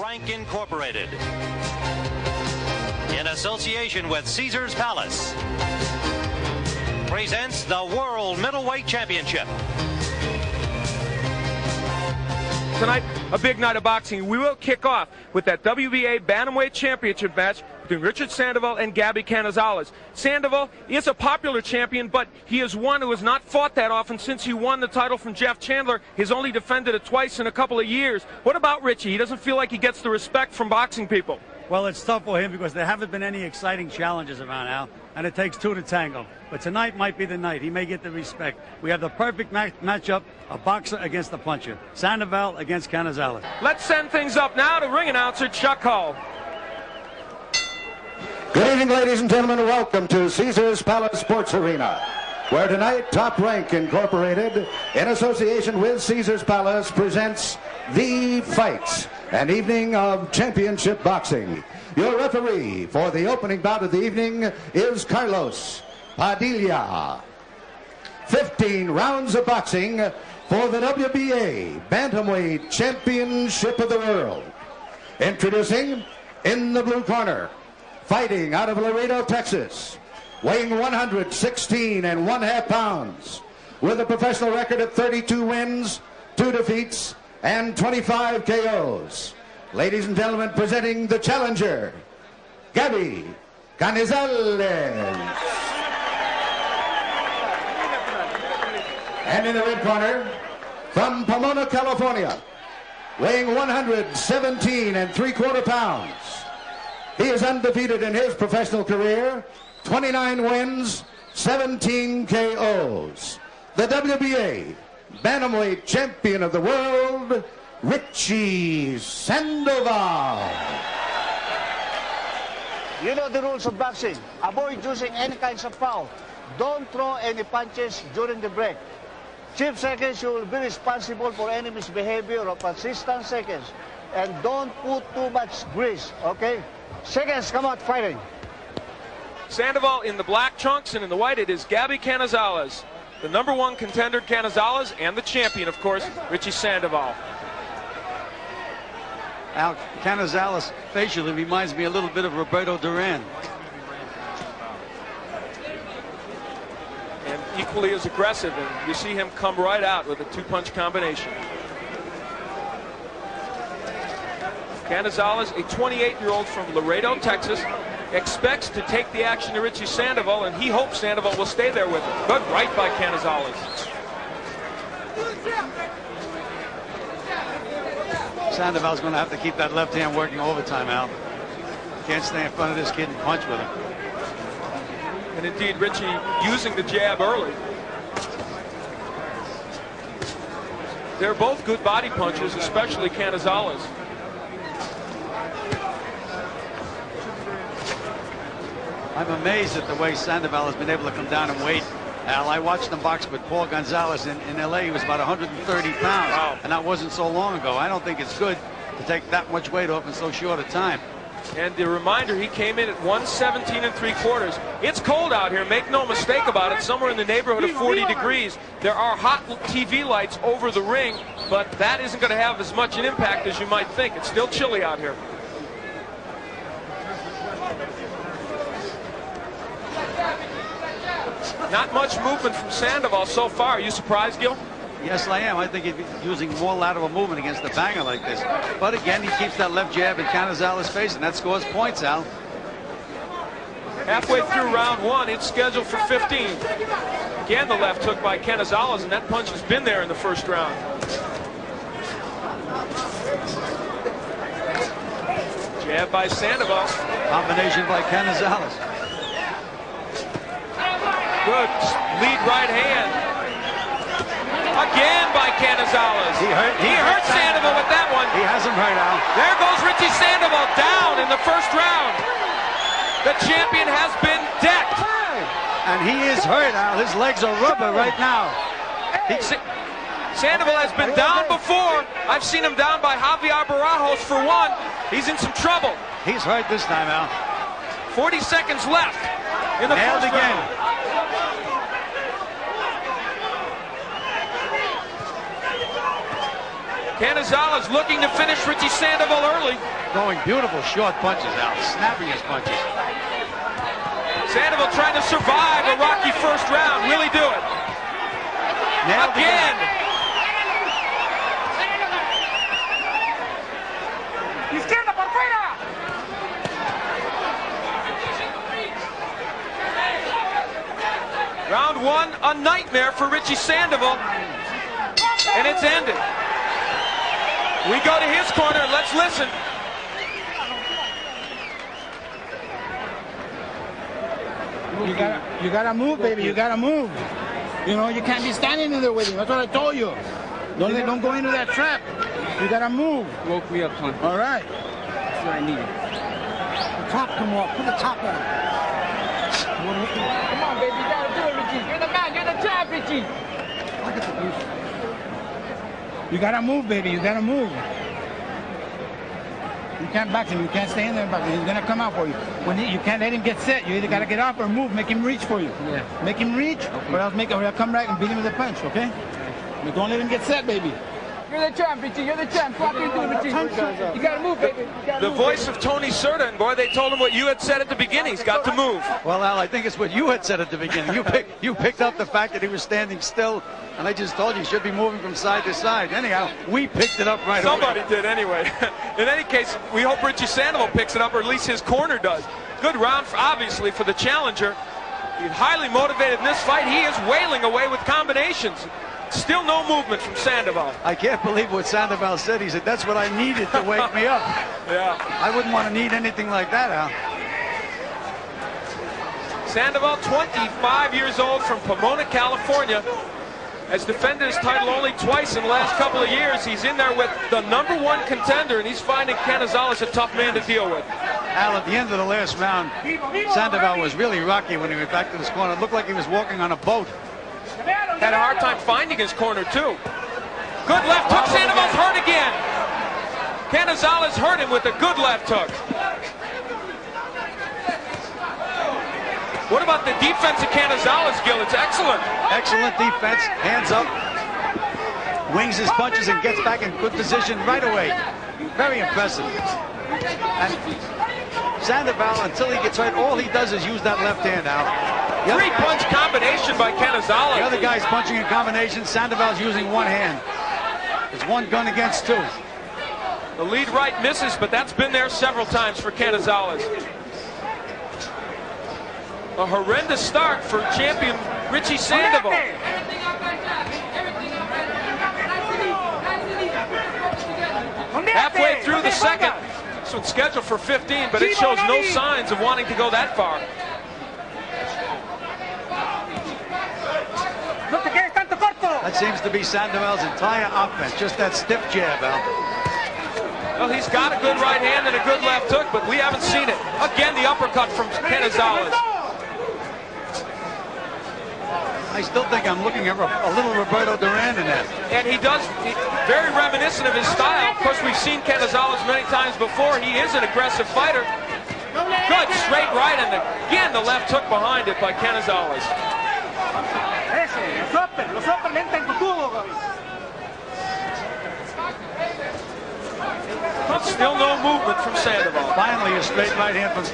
Rank Incorporated, in association with Caesars Palace, presents the World Middleweight Championship. Tonight, a big night of boxing. We will kick off with that WBA Bantamweight Championship match between Richard Sandoval and gabycanizalesvs. Sandoval is a popular champion, but he is one who has not fought that often since he won the title from Jeff Chandler. He's only defended it twice in a couple of years. What about Richie? He doesn't feel like he gets the respect from boxing people. Well, it's tough for him because there haven't been any exciting challenges around, Al, and it takes two to tango. But tonight might be the night. He may get the respect. We have the perfect matchup, a boxer against a puncher. Sandoval against Canizalesvs. Let's send things up now to ring announcer Chuck Hull. Good evening, ladies and gentlemen. Welcome to Caesars Palace Sports Arena, where tonight Top Rank Incorporated, in association with Caesars Palace, presents The Fights, an evening of championship boxing. Your referee for the opening bout of the evening is Carlos Padilla. 15 rounds of boxing for the WBA Bantamweight Championship of the World. Introducing, in the blue corner, fighting out of Laredo, Texas, weighing 116.5 pounds, with a professional record of 32 wins, 2 defeats, and 25 KOs. Ladies and gentlemen, presenting the challenger, gabycanizalesvs. And in the red corner, from Pomona, California, weighing 117.75 pounds. He is undefeated in his professional career, 29 wins, 17 KOs. The WBA Bantamweight Champion of the World, Richie Sandoval. You know the rules of boxing. Avoid using any kinds of foul. Don't throw any punches during the break. Chief seconds, you will be responsible for any misbehavior of assistant seconds. And don't put too much grease, okay? Seconds, come out fighting. Sandoval in the black trunks, and in the white it is gabycanizalesvs. The #1 contender, Canizalesvs, and the champion, of course, Richie Sandoval. Al, Canizalesvs facially reminds me a little bit of Roberto Duran. And equally as aggressive, and you see him come right out with a two-punch combination. Canizalesvs, a 28-year-old from Laredo, Texas, expects to take the action to Richie Sandoval, and he hopes Sandoval will stay there with him. Good right by Canizalesvs. Sandoval's going to have to keep that left hand working overtime, Al. Can't stay in front of this kid and punch with him. And indeed, Richie using the jab early. They're both good body punchers, especially Canizalesvs. I'm amazed at the way Sandoval has been able to come down and weight. Al, I watched him box with Paul Gonzalez in LA. He was about 130 pounds. Wow. And that wasn't so long ago. I don't think it's good to take that much weight off in so short a time. And the reminder, he came in at 117.75. It's cold out here, make no mistake about it, somewhere in the neighborhood of 40 degrees. There are hot TV lights over the ring, but that isn't going to have as much an impact as you might think. It's still chilly out here. Not much movement from Sandoval so far. Are you surprised, Gil? Yes, I am. I think he's using more lateral movement against a banger like this. But again, he keeps that left jab in Canizalesvs' face, and that scores points, Al. Halfway through round 1, it's scheduled for 15. Again, the left hook by Canizalesvs, and that punch has been there in the first round. Jab by Sandoval. Combination by Canizalesvs. Good lead right hand. Again by Canizalesvs. He hurt Sandoval with that one. He has him hurt, Al. There goes Richie Sandoval down in the first round. The champion has been decked. And he is hurt, Al. His legs are rubber right now. Sandoval has been down before. I've seen him down by Javier Barajos for one. He's in some trouble. He's hurt this time, Al. 40 seconds left in the first round. Canizales looking to finish Richie Sandoval early. Throwing beautiful short punches out, snapping his punches. Sandoval trying to survive a rocky first round. Will he do it? Again. Round one, a nightmare for Richie Sandoval. And it's ended. We go to his corner. Let's listen. You gotta move, baby. You gotta move. You know, you can't be standing in there with him. That's what I told you. Don't go into that trap. You gotta move. Woke me up, son. All right. That's what I need. The top come off. Put the top on. Come on, baby. You gotta do it, Richie. You're the man. You're the champ, Richie. You gotta move, baby. You gotta move. You can't box him. You can't stay in there and box him. He's gonna come out for you. You can't let him get set. You either gotta get off or move. Make him reach for you. Yeah. Make him reach, or else I'll come right and beat him with a punch. Okay? But don't let him get set, baby. You're the champ, Richie. You're the champ. What can you do, Richie? You gotta move, baby. The voice of Tony Serta, and boy, they told him what you had said at the beginning. He's got to move. Well, Al, I think it's what you had said at the beginning. You picked up the fact that he was standing still, and I just told you he should be moving from side to side. Anyhow, we picked it up right away. Somebody did anyway. In any case, we hope Richie Sandoval picks it up, or at least his corner does. Good round, obviously, for the challenger. He's highly motivated in this fight. He is wailing away with combinations. Still no movement from Sandoval. I can't believe what Sandoval said. He said, that's what I needed to wake me up. Yeah. I wouldn't want to need anything like that, Al. Sandoval, 25 years old, from Pomona, California, has defended his title only twice in the last couple of years. He's in there with the #1 contender, and he's finding Canizales a tough man to deal with. Al, at the end of the last round, Sandoval was really rocky when he went back to his corner. It looked like he was walking on a boat. Had a hard time finding his corner, too. Good left hook. Sandoval's hurt again. Canizales hurt him with a good left hook. What about the defense of Canizales, Gil? It's excellent. Excellent defense. Hands up. Wings his punches and gets back in good position right away. Very impressive. And Sandoval, until he gets hurt, all he does is use that left hand out. Three-punch combination by Canizales. The other guy's punching in combination. Sandoval's using one hand. It's one gun against two. The lead right misses, but that's been there several times for Canizales. A horrendous start for champion Richie Sandoval. Halfway through the second. This one's scheduled for 15, but it shows no signs of wanting to go that far. That seems to be Sandoval's entire offense, just that stiff jab, Al. Well, he's got a good right hand and a good left hook, but we haven't seen it. Again, the uppercut from Canizales. I still think I'm looking at a little Roberto Duran in that. And he does, very reminiscent of his style. Of course, we've seen Canizales many times before. He is an aggressive fighter. Good straight right, and again, the left hook behind it by Canizales. But still no movement from Sandoval. Finally, a straight right hand from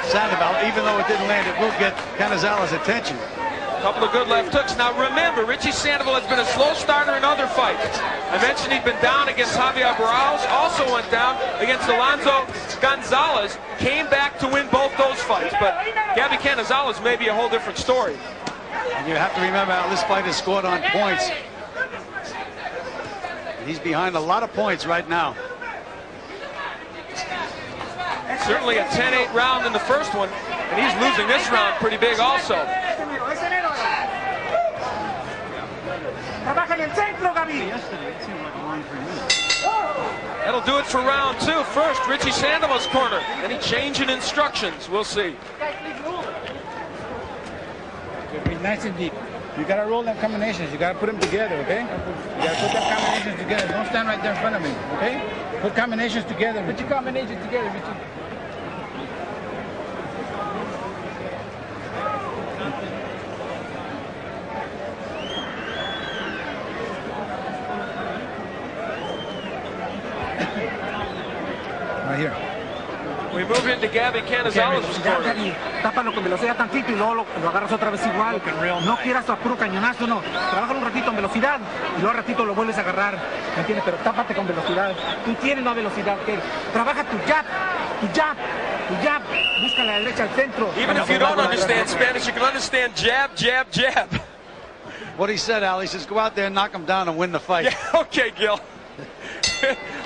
Sandoval. Even though it didn't land, it will get Canizales' attention. A couple of good left hooks. Now remember, Richie Sandoval has been a slow starter in other fights. I mentioned he'd been down against Javier Barraus, also went down against Alonso Gonzalez, came back to win both those fights. But gabycanizales may be a whole different story. And you have to remember how this fight is scored on points. He's behind a lot of points right now. Certainly a 10-8 round in the first one, and he's losing this round pretty big also. That'll do it for round two. First, Richie Sandoval's corner. Any change in instructions? We'll see. Be nice and deep. You gotta roll them combinations. You gotta put them together, okay? You gotta put them combinations together. Don't stand right there in front of me, okay? Put combinations together. Put your combinations together, Richie. Right here. We move into gabycanizalesvs' corner. Tápalo con velocidad tantito y luego lo agarras otra vez igual. No quieras a puro cañonazo, no. Trabájalo un ratito en velocidad y luego ratito lo vuelves a agarrar. ¿Me entiendes? Pero tápate con velocidad. Tú tienes la velocidad que trabaja tu jab. Busca la derecha al centro. Even if you don't understand Spanish, you can understand jab, jab, jab. What he said, Al, he says go out there and knock him down and win the fight. Yeah, okay, Gil.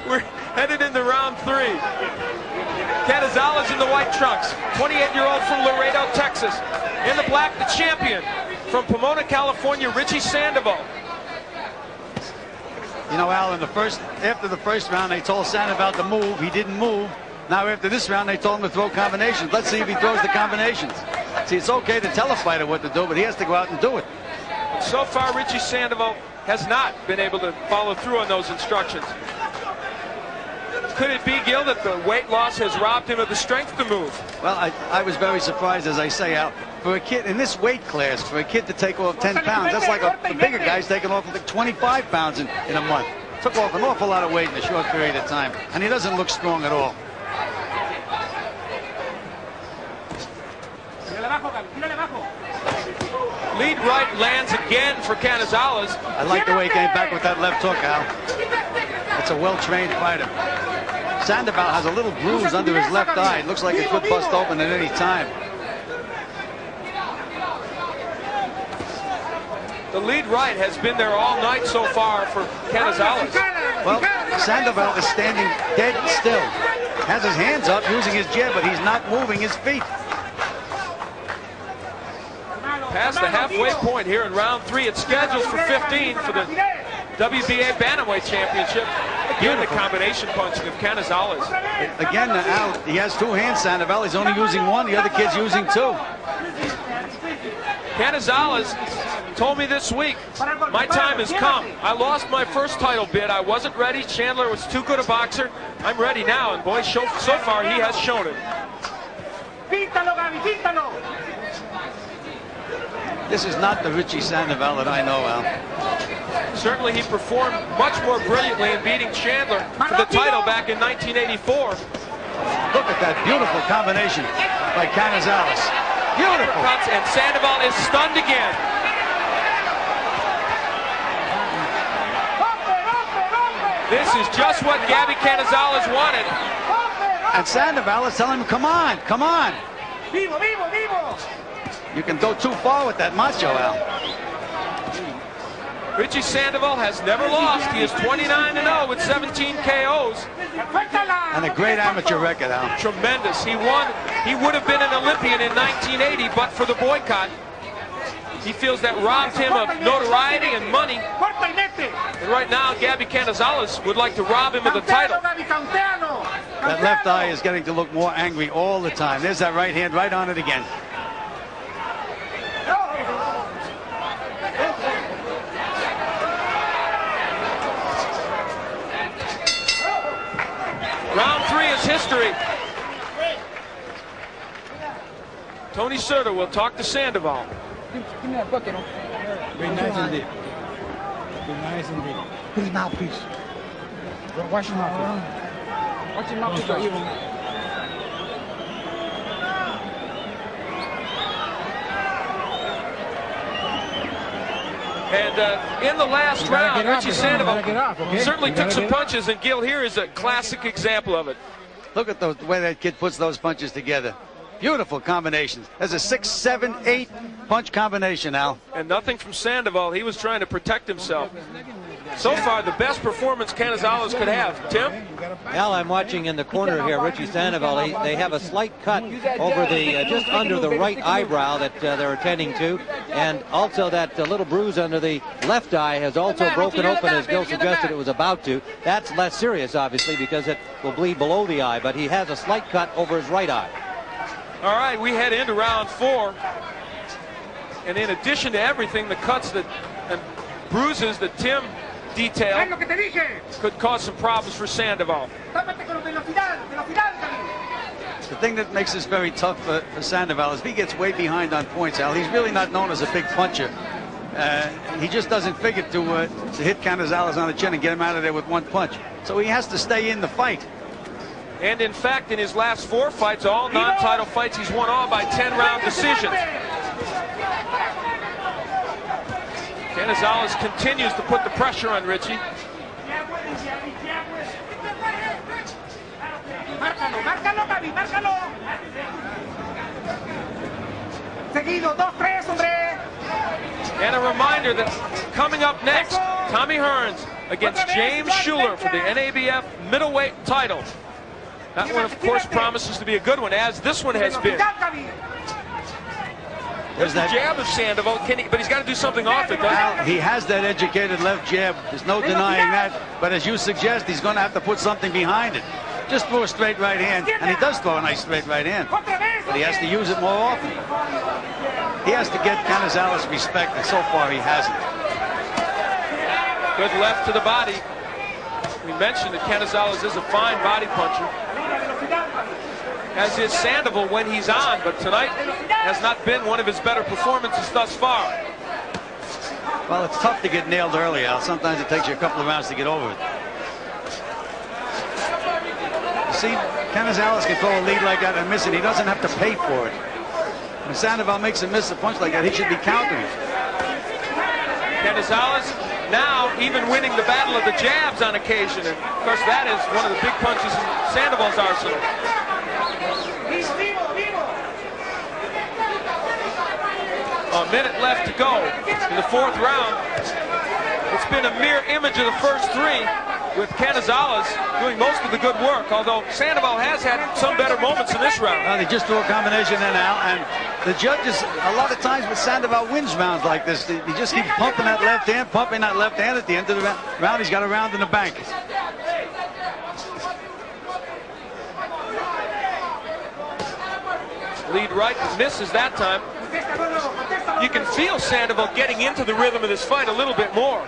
We're headed into round 3. Canizales in the white trunks, 28-year-old from Laredo, Texas. In the black, the champion from Pomona, California, Richie Sandoval. You know, Al, after the first round, they told Sandoval to move. He didn't move. Now after this round, they told him to throw combinations. Let's see if he throws the combinations. See, it's okay to tell a fighter what to do, but he has to go out and do it. So far, Richie Sandoval has not been able to follow through on those instructions. Could it be, Gil, that the weight loss has robbed him of the strength to move? Well, I was very surprised, as I say, Al, for a kid in this weight class, for a kid to take off 10 pounds, that's like the bigger guy's taking off like 25 pounds in a month. Took off an awful lot of weight in a short period of time, and he doesn't look strong at all. Lead right lands again for Canizales. I like the way he came back with that left hook, Al. It's a well-trained fighter. Sandoval has a little bruise under his left eye. It looks like it could bust open at any time. The lead right has been there all night so far for Canizales. Well, Sandoval is standing dead still. Has his hands up using his jab, but he's not moving his feet. Past the halfway point here in round 3. It's scheduled for 15 for the WBA Bantamweight Championship. Again, the combination punching of Canizales. Again, Al, he has 2 hands, Sandoval. He's only using 1. The other kid's using 2. Canizales told me this week, my time has come. I lost my first title bid. I wasn't ready. Chandler was too good a boxer. I'm ready now, and boy, so far he has shown it. This is not the Richie Sandoval that I know, Al. Certainly he performed much more brilliantly in beating Chandler for the title back in 1984. Look at that beautiful combination by Canizales. Beautiful. And Sandoval is stunned again. This is just what gabycanizales wanted. And Sandoval is telling him, come on, come on. Vivo, vivo, vivo. You can go too far with that macho, Al. Richie Sandoval has never lost. He is 29-0 with 17 KOs. And a great amateur record, Al. Tremendous. He won. He would have been an Olympian in 1980, but for the boycott. He feels that robbed him of notoriety and money. And right now, gabycanizales would like to rob him of the title. That left eye is getting to look more angry all the time. There's that right hand right on it again. Round 3 is history. Tony Serta will talk to Sandoval. Give me that bucket. Be nice and deep. Be nice and deep. Put his mouth, please. Wash your mouth. Watch your mouth, please. And in the last round, Richie Sandoval certainly took some punches, and Gil here is a classic example of it. Look at the way that kid puts those punches together. Beautiful combinations. There's a 6, 7, 8 punch combination, Al. And nothing from Sandoval. He was trying to protect himself. So far, the best performance Canizales could have. Tim? Al, I'm watching in the corner here, Richie Sandoval. They have a slight cut over the, just under the right eyebrow that they're attending to. And also that little bruise under the left eye has also broken open, as Gil suggested it was about to. That's less serious, obviously, because it will bleed below the eye. But he has a slight cut over his right eye. All right, we head into round 4. And in addition to everything, the cuts that and bruises that Tim detailed could cause some problems for Sandoval. The thing that makes this very tough for Sandoval is if he gets way behind on points, Al. He's really not known as a big puncher. he just doesn't figure to hit Canizales on the chin and get him out of there with one punch. So he has to stay in the fight. And in fact, in his last 4 fights, all non-title fights, he's won all by 10-round decisions. Canizales continues to put the pressure on Richie. And a reminder that coming up next, Tommy Hearns against James Shuler for the NABF middleweight title. That one, of course, promises to be a good one, as this one has been. There's the jab of Sandoval, but he's got to do something off it, doesn't he? He has that educated left jab. There's no denying that. But as you suggest, he's going to have to put something behind it. Just throw a straight right hand, and he does throw a nice straight right hand. But he has to use it more often. He has to get Canizales respect, and so far he hasn't. Good left to the body. We mentioned that Canizales is a fine body puncher, as is Sandoval when he's on, but tonight has not been one of his better performances thus far. Well, it's tough to get nailed early, Al. Sometimes it takes you a couple of rounds to get over it. You see, Canizales can throw a lead like that and miss it. He doesn't have to pay for it. When Sandoval makes him miss a punch like that, he should be countering. Canizales now even winning the battle of the jabs on occasion. And of course, that is one of the big punches in Sandoval's arsenal. A minute left to go in the 4th round. It's been a mirror image of the first 3, with Canizales doing most of the good work, although Sandoval has had some better moments in this round. Well, they just threw a combination in now, and the judges, a lot of times with Sandoval wins rounds like this, he just keeps pumping that left hand, at the end of the round. He's got a round in the bank. Lead right, misses that time. You can feel Sandoval getting into the rhythm of this fight a little bit more.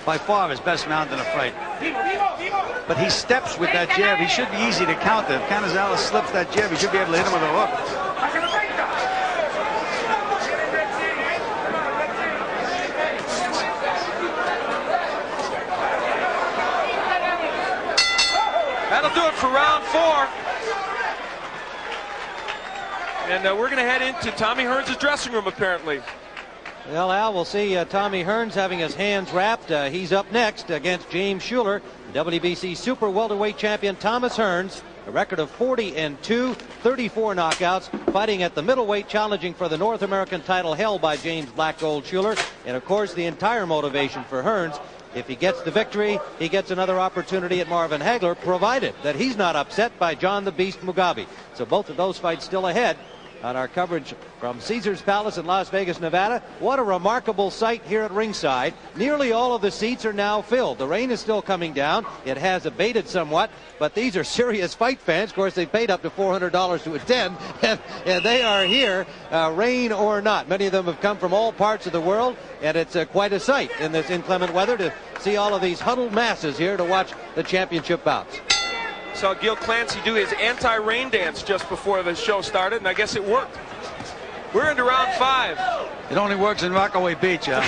By far his best round in a fight. But he steps with that jab. He should be easy to counter. If Canizales slips that jab, he should be able to hit him with a hook. That'll do it for round 4. And we're going to head into Tommy Hearns' dressing room, apparently. Well, Al, we'll see Tommy Hearns having his hands wrapped. He's up next against James Shuler, WBC super welterweight champion Thomas Hearns. A record of 40-2, 34 knockouts, fighting at the middleweight, challenging for the North American title held by James Black Gold Shuler. And of course, the entire motivation for Hearns, if he gets the victory, he gets another opportunity at Marvin Hagler, provided that he's not upset by John the Beast Mugabe. So both of those fights still ahead on our coverage from Caesars Palace in Las Vegas, Nevada. What a remarkable sight here at ringside. Nearly all of the seats are now filled. The rain is still coming down. It has abated somewhat, but these are serious fight fans. Of course, they paid up to $400 to attend, and they are here, rain or not. Many of them have come from all parts of the world, and it's quite a sight in this inclement weather to see all of these huddled masses here to watch the championship bouts. Saw Gil Clancy do his anti-rain dance just before the show started, and I guess it worked. We're into round 5. It only works in Rockaway Beach, huh?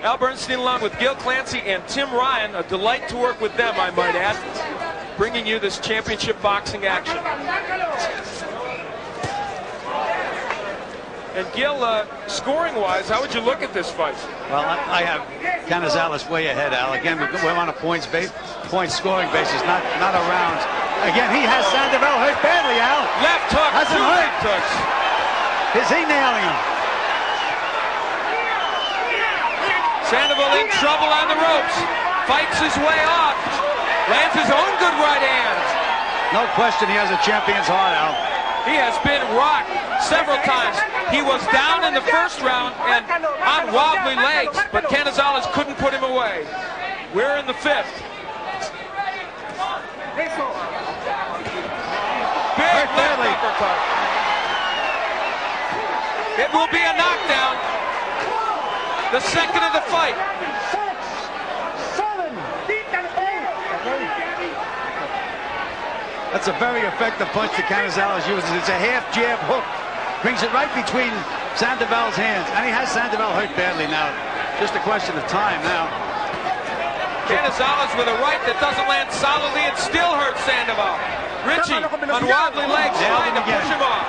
Al Bernstein along with Gil Clancy and Tim Ryan. A delight to work with them, I might add, bringing you this championship boxing action. And Gil, scoring-wise, how would you look at this fight? Well, I have Canizales way ahead, Al. Again, we're on a point scoring basis, not a round. Again, he has Sandoval hurt badly, Al. Left hook, hasn't two hurt. left hooks. Is he nailing him? Sandoval in trouble on the ropes. Fights his way off. Lands his own good right hand. No question he has a champion's heart, Al. He has been rocked several times. He was down in the first round and on wobbly legs, but Canizales couldn't put him away. We're in the 5th. Big left uppercut. It will be a knockdown. The second of the fight. That's a very effective punch that Canizales uses. It's a half jab hook. Brings it right between Sandoval's hands, and he has Sandoval hurt badly now. Just a question of time now. Canizales with a right that doesn't land solidly and still hurts Sandoval. Richie on wobbly legs trying to push him off.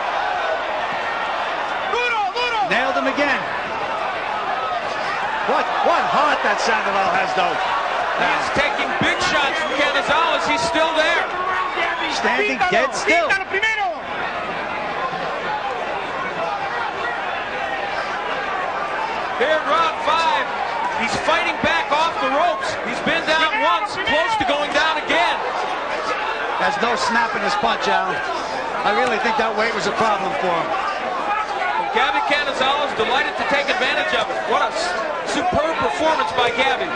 Nailed him again. What heart that Sandoval has, though. He's taking big shots from Canizales. He's still there. Standing dead still. Here in round 5, he's fighting back off the ropes. He's been down once, close to going down again. Has no snap in his punch, Al. I really think that weight was a problem for him. Gabby Canizales delighted to take advantage of it. What a superb performance by Gabby.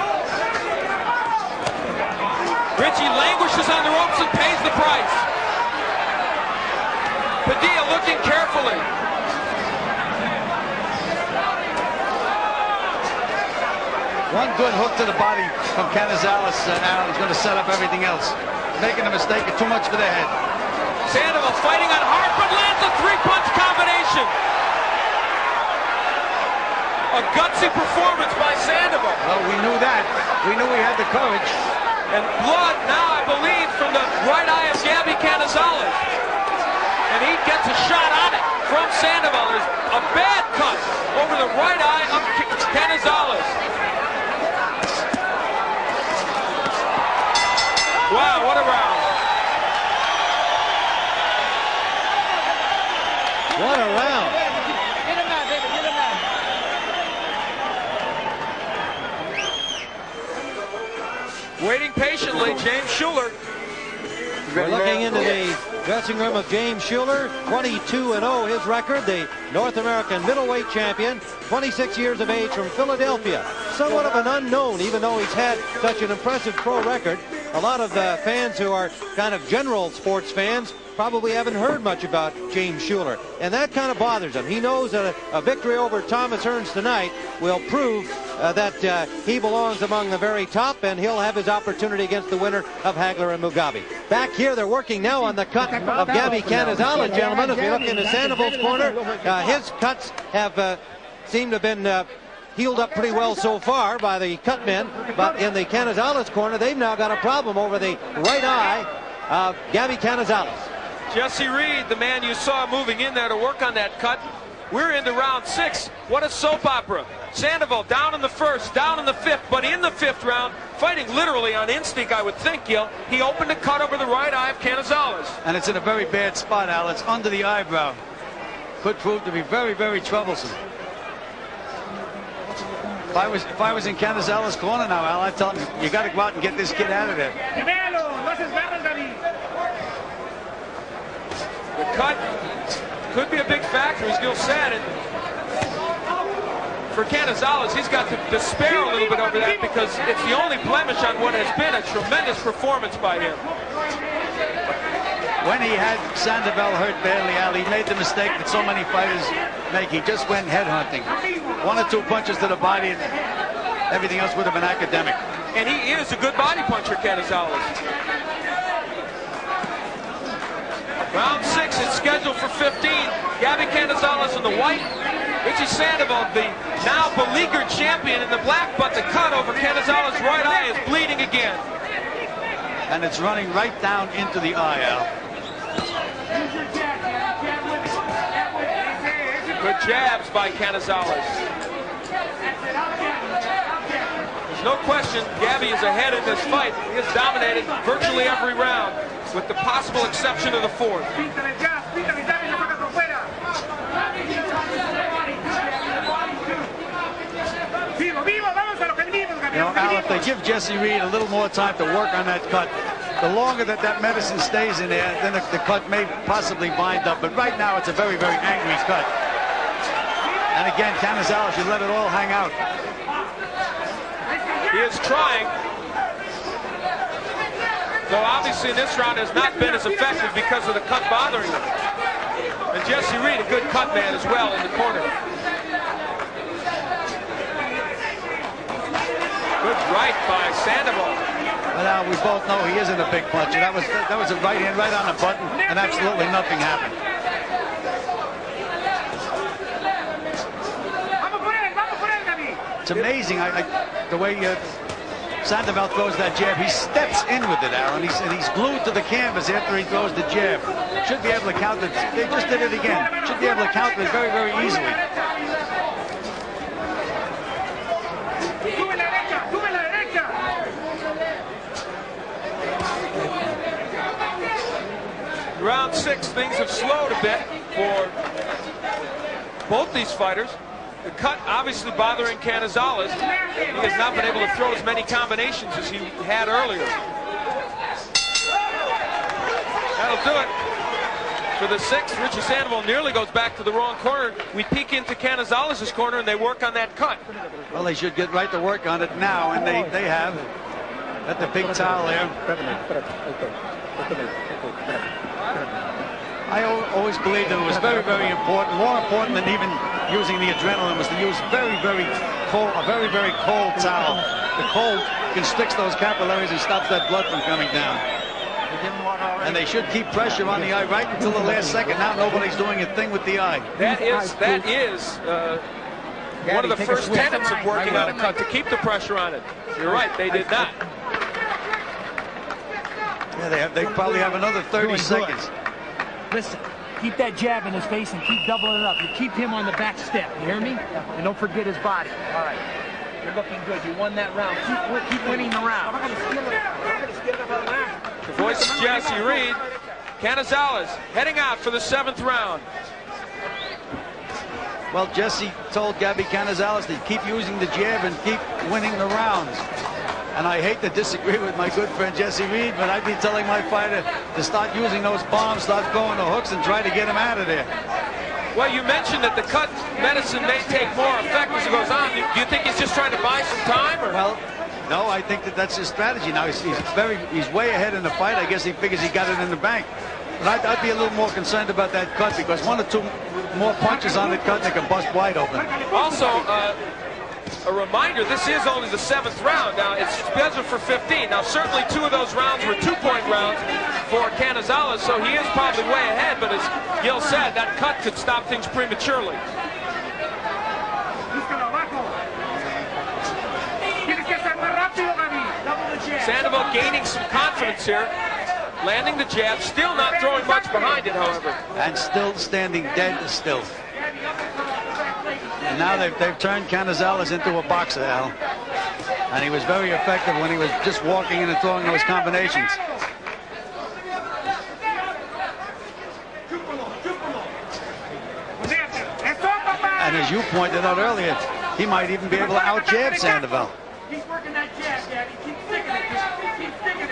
Richie languishes on the ropes and pays the price. Padilla looking carefully. One good hook to the body from Canizales, Al, is going to set up everything else. Making a mistake is too much for the head. Sandoval fighting on hard, but lands a 3-punch combination. A gutsy performance by Sandoval. Well, we knew that. We knew he had the courage. And blood now, I believe, from the right eye of Gabby Canizales. And he gets a shot on it from Sandoval. There's a bad cut over the right eye of Canizales. Wow, what a round. What a round. Get him out, David, get him out. Waiting patiently, James Schuler. We're looking into the dressing room of James Schuler, 22-0 his record, the North American middleweight champion, 26 years of age from Philadelphia. Somewhat of an unknown, even though he's had such an impressive pro record. A lot of fans who are kind of general sports fans probably haven't heard much about James Schuler, and that kind of bothers him. He knows that a victory over Thomas Hearns tonight will prove that he belongs among the very top, and he'll have his opportunity against the winner of Hagler and Mugabe. Back here, they're working now on the cut of Gabby Canizales, gentlemen. As we look into Sandoval's corner, his cuts have seemed to have been healed up pretty well so far by the cut men, but in the Canizales corner, they've now got a problem over the right eye of Gabby Canizales. Jesse Reed, the man you saw moving in there to work on that cut. We're into round 6. What a soap opera. Sandoval down in the first, down in the 5th, but in the 5th round, fighting literally on instinct, I would think, Gil. He opened a cut over the right eye of Canizales. And it's in a very bad spot, Al. It's under the eyebrow. Could prove to be very, very troublesome. If I was in Canizales' corner now, Al, I'd tell him, you got to go out and get this kid out of there. The cut could be a big factor, as Gil said. And for Canizales, he's got to despair a little bit over that because it's the only blemish on what has been a tremendous performance by him. When he had Sandoval hurt badly, Al, he made the mistake that so many fighters make. He just went headhunting. 1 or 2 punches to the body, and everything else would have been academic. And he is a good body puncher, Canizales. Round 6 is scheduled for 15. Gabby Canizales in the white. Richie Sandoval, the now beleaguered champion, in the black, but the cut over Canizales' right eye is bleeding again. And it's running right down into the eye, Al. Good jabs by Canizales. There's no question Gabby is ahead in this fight. He has dominated virtually every round, with the possible exception of the 4th. You know, Al, if they give Jesse Reed a little more time to work on that cut, the longer that medicine stays in there, then the cut may possibly bind up. But right now, it's a very, very angry cut. And again, Canizales should let it all hang out. He is trying. Though obviously in this round has not been as effective because of the cut bothering him. And Jesse Reed, a good cut man as well in the corner. Good right by Sandoval. But now we both know he isn't a big puncher. That was a right hand right on the button, and absolutely nothing happened. It's amazing the way Sandoval throws that jab. He steps in with it, Al, and he's glued to the canvas after he throws the jab. Should be able to counter it. They just did it again. Should be able to counter it very, very easily. Round 6, things have slowed a bit for both these fighters. The cut obviously bothering Canizales. He has not been able to throw as many combinations as he had earlier. That'll do it. For the 6th, Richie Sandoval nearly goes back to the wrong corner. We peek into Canizales' corner and they work on that cut. Well, they should get right to work on it now, and they have. Got the big towel there. I always believed that it was very, very important, more important than even using the adrenaline, was to use a very, very cold towel. The cold constricts those capillaries and stops that blood from coming down. And they should keep pressure on the eye right until the last second. Now nobody's doing a thing with the eye. That is one of the first tenets of working on a cut, to keep the pressure on it. You're right, they did not. Yeah, they probably have another 30 seconds. Listen, keep that jab in his face and keep doubling it up. You keep him on the back step, you hear me? And don't forget his body. All right. You're looking good. You won that round. Keep winning the round. The voice of Jesse Reed. Canizales heading out for the 7th round. Well, Jesse told gabycanizales to keep using the jab and keep winning the rounds. And I hate to disagree with my good friend Jesse Reed, but I'd be telling my fighter to start using those bombs, start throwing the hooks, and try to get him out of there. Well, you mentioned that the cut medicine may take more effect as it goes on. Do you think he's just trying to buy some time? Or? Well, no, I think that's his strategy now. He's way ahead in the fight. I guess he figures he got it in the bank. But I'd be a little more concerned about that cut, because 1 or 2 more punches on the cut, they can bust wide open. Also, a reminder, this is only the 7th round. Now, it's scheduled for 15. Now, certainly 2 of those rounds were 2-point rounds for Canizales, so he is probably way ahead, but as Gil said, that cut could stop things prematurely. Sandoval gaining some confidence here, landing the jab, still not throwing much behind it, however. And still standing dead still. And now they've turned Canizales into a boxer, Al. And he was very effective when he was just walking in and throwing those combinations. And as you pointed out earlier, he might even be able to out-jab Sandoval. He's working that jab, Daddy. Keep sticking it. Keep sticking it.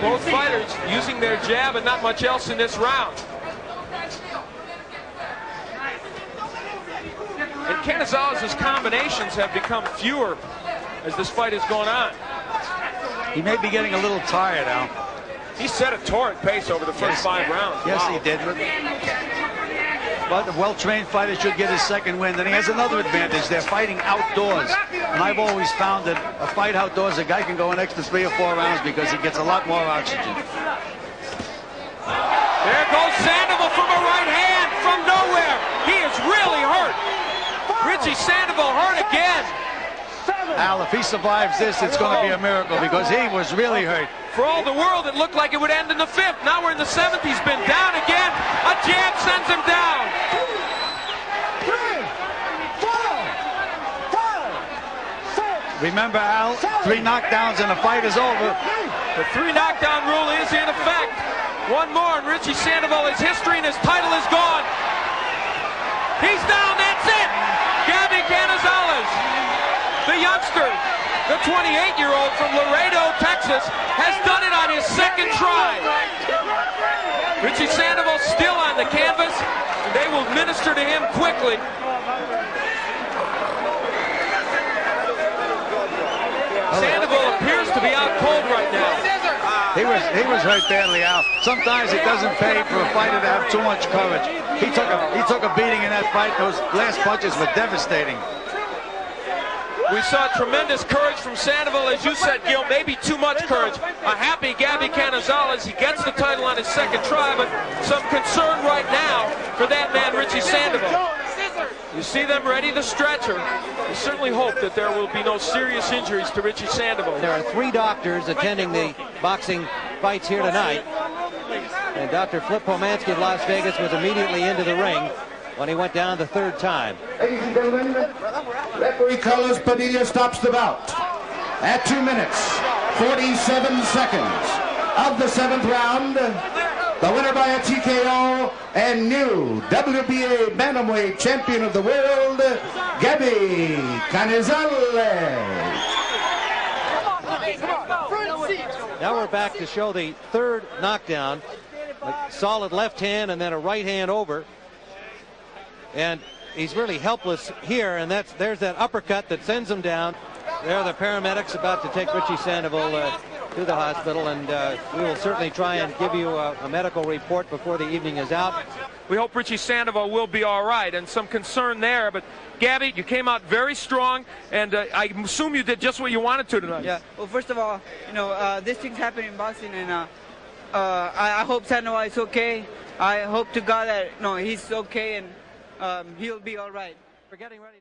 Both fighters using their jab and not much else in this round. And Canizales' combinations have become fewer as this fight has gone on. He may be getting a little tired, Al. He set a torrid pace over the first 5 rounds. Yes, wow. he did. But a well-trained fighter should get his second win. Then he has another advantage. They're fighting outdoors. And I've always found that a fight outdoors, a guy can go an extra 3 or 4 rounds because he gets a lot more oxygen. There goes Sandoval from a right hand from nowhere. He is really hurt. Richie Sandoval hurt again. Al, if he survives this, it's going to be a miracle because he was really hurt. For all the world, it looked like it would end in the 5th. Now we're in the 7th. He's been down again. A jab sends him down. 3, 4, 5, 6. Remember, Al, 3 knockdowns and the fight is over. The 3 knockdown rule is in effect. 1 more and Richie Sandoval, his history and his title is gone. He's down. That's it. Gabycanizales, the youngster, the 28-year-old from Laredo, Texas, has done it on his 2nd try. Richie Sandoval still on the canvas, and they will minister to him quickly. Sandoval appears to be out cold right now. He was hurt badly, Al. Sometimes it doesn't pay for a fighter to have too much courage. He took a beating in that fight. Those last punches were devastating. We saw tremendous courage from Sandoval, as you said, Gil, maybe too much courage. A happy gabycanizalesvs. He gets the title on his second try, but some concern right now for that man, Richie Sandoval. You see them ready to stretcher. We certainly hope that there will be no serious injuries to Richie Sandoval. There are 3 doctors attending the boxing fights here tonight. And Dr. Flip Pomansky of Las Vegas was immediately into the ring when he went down the 3rd time. Ladies and gentlemen, referee Carlos Padilla stops the bout at 2 minutes, 47 seconds of the 7th round. The winner by a TKO and new WBA Bantamweight Champion of the World, gabycanizalesvs. Now we're back to show the 3rd knockdown. A solid left hand and then a right hand over. And he's really helpless here, and there's that uppercut that sends him down. There are the paramedics about to take Richie Sandoval to the hospital, and we will certainly try and give you a medical report before the evening is out. We hope Richie Sandoval will be all right, and some concern there. But Gabby, you came out very strong, and I assume you did just what you wanted to tonight. Yeah. Well, first of all, this thing's happening in boxing, and I hope Sandoval is okay. I hope to God that he's okay and he'll be all right. We're getting ready.